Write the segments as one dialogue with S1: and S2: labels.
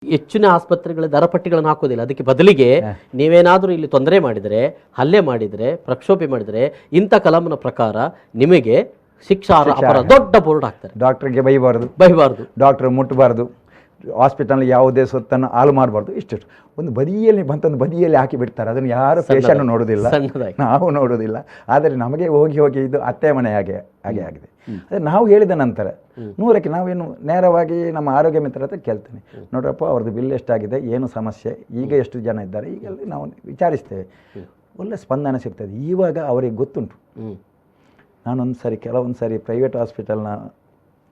S1: ಹೆಚ್ಚಿನ ಆಸ್ಪತ್ರೆಗಳ ದರಪಟ್ಟಿಗಳನ್ನು ಹಾಕೋದಿಲ್ಲ. ಅದಕ್ಕೆ ಬದಲಿಗೆ ನೀವೇನಾದರೂ ಇಲ್ಲಿ ತೊಂದರೆ ಮಾಡಿದರೆ, ಹಲ್ಲೆ ಮಾಡಿದರೆ, ಪ್ರಕ್ಷೋಭೆ ಮಾಡಿದರೆ ಇಂಥ ಕಲಂನ ಪ್ರಕಾರ ನಿಮಗೆ ಶಿಕ್ಷಾರ್ಹ ಅಪರಾಧ ದೊಡ್ಡ ಬೋರ್ಡ್ ಹಾಕ್ತಾರೆ.
S2: ಡಾಕ್ಟರ್ಗೆ ಬೈಬಾರ್ದು, ಡಾಕ್ಟರ್ ಮುಟ್ಟಬಾರ್ದು, ಹಾಸ್ಪಿಟಲ್ ಯಾವುದೇ ಸೊತ್ತನ್ನು ಹಾಳು ಮಾಡಬಾರ್ದು. ಇಷ್ಟು ಒಂದು ಬದಿಯಲ್ಲಿ ಹಾಕಿ ಬಿಡ್ತಾರೆ. ಅದನ್ನು ಯಾರು ಪೇಷಂಟ್ ನೋಡೋದಿಲ್ಲ, ನಾವು ನೋಡೋದಿಲ್ಲ. ಆದರೆ ನಮಗೆ ಹೋಗಿ ಇದು ಅತ್ತೆ ಮನೆ ಹಾಗೆ ಆಗಿದೆ. ಅದೇ ನಾವು ಹೇಳಿದ ನಂತರ 100ಕ್ಕೆ ನಾವೇನು ನೇರವಾಗಿ ನಮ್ಮ ಆರೋಗ್ಯ ಮಿತ್ರ ಹತ್ರ ಕೇಳ್ತೇನೆ, ನೋಡ್ರಪ್ಪ ಅವ್ರದ್ದು ಬಿಲ್ ಎಷ್ಟಾಗಿದೆ, ಏನು ಸಮಸ್ಯೆ, ಈಗ ಎಷ್ಟು ಜನ ಇದ್ದಾರೆ, ಈಗೆಲ್ಲ ನಾವು ವಿಚಾರಿಸ್ತೇವೆ. ಒಳ್ಳೆ ಸ್ಪಂದನೆ ಸಿಗ್ತದೆ. ಇವಾಗ ಅವರಿಗೆ ಗೊತ್ತುಂಟು. ಕೆಲವೊಂದು ಸಾರಿ ಪ್ರೈವೇಟ್ ಹಾಸ್ಪಿಟಲ್ನ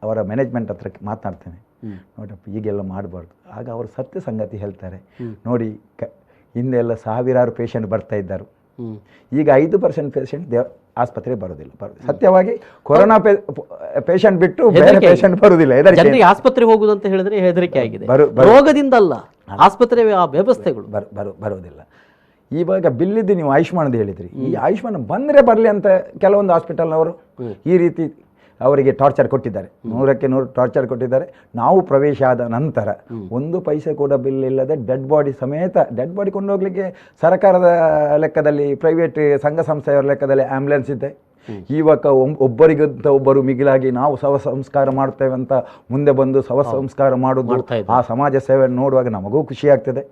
S2: ಅವರ ಮ್ಯಾನೇಜ್ಮೆಂಟ್ ಹತ್ರ ಮಾತನಾಡ್ತೇನೆ, ನೋಡಪ್ಪ ಈಗೆಲ್ಲ ಮಾಡಬಾರ್ದು. ಆಗ ಅವರು ಸತ್ಯ ಸಂಗತಿ ಹೇಳ್ತಾರೆ. ನೋಡಿ, ಹಿಂದೆಲ್ಲ ಸಾವಿರಾರು ಪೇಷಂಟ್ ಬರ್ತಾ ಇದ್ದರು, ಈಗ 5% ಪೇಷಂಟ್ ಆಸ್ಪತ್ರೆಗೆ ಬರೋದಿಲ್ಲ. ಸತ್ಯವಾಗಿ ಕೊರೋನಾ ಪೇಷಂಟ್ ಬಿಟ್ಟು ಬೇರೆ ಪೇಷಂಟ್ ಬರುವುದಿಲ್ಲ.
S1: ಆಸ್ಪತ್ರೆಗೆ ಹೋಗುದು ಅಂತ ಹೇಳಿದ್ರೆ ಹೆದರಿಕೆ ಆಗಿದೆ, ರೋಗದಿಂದ ಅಲ್ಲ, ಆಸ್ಪತ್ರೆ ವ್ಯವಸ್ಥೆಗಳು
S2: ಬರೋದಿಲ್ಲ. ಇವಾಗ ಬಿಲ್ಲಿದ್ದು ನೀವು ಆಯುಷ್ಮಾನದ ಹೇಳಿದ್ರಿ, ಈ ಆಯುಷ್ಮಾನ ಬರಲಿ ಅಂತ ಕೆಲವೊಂದು ಹಾಸ್ಪಿಟಲ್ನವರು ಈ ರೀತಿ ಅವರಿಗೆ ಟಾರ್ಚರ್ ಕೊಟ್ಟಿದ್ದಾರೆ. 100ಕ್ಕೆ 100 ಟಾರ್ಚರ್ ಕೊಟ್ಟಿದ್ದಾರೆ. ನಾವು ಪ್ರವೇಶ ಆದ ನಂತರ 1 ಪೈಸೆ ಕೂಡ ಬಿಲ್ ಇಲ್ಲದೆ ಡೆಡ್ ಬಾಡಿ ಕೊಂಡೋಗ್ಲಿಕ್ಕೆ ಸರ್ಕಾರದ ಲೆಕ್ಕದಲ್ಲಿ, ಪ್ರೈವೇಟ್ ಸಂಘ ಸಂಸ್ಥೆಯವರ ಲೆಕ್ಕದಲ್ಲಿ ಆ್ಯಂಬುಲೆನ್ಸ್ ಇದೆ. ಇವಾಗ ಒಬ್ಬರಿಗಿಂತ ಒಬ್ಬರು ಮಿಗಿಲಾಗಿ ನಾವು ಶವ ಸಂಸ್ಕಾರ ಮಾಡ್ತೇವೆ ಅಂತ ಮುಂದೆ ಬಂದು ಶವ ಸಂಸ್ಕಾರ ಮಾಡೋದು, ಆ ಸಮಾಜ ಸೇವೆ ನೋಡುವಾಗ ನಮಗೂ ಖುಷಿ ಆಗ್ತದೆ.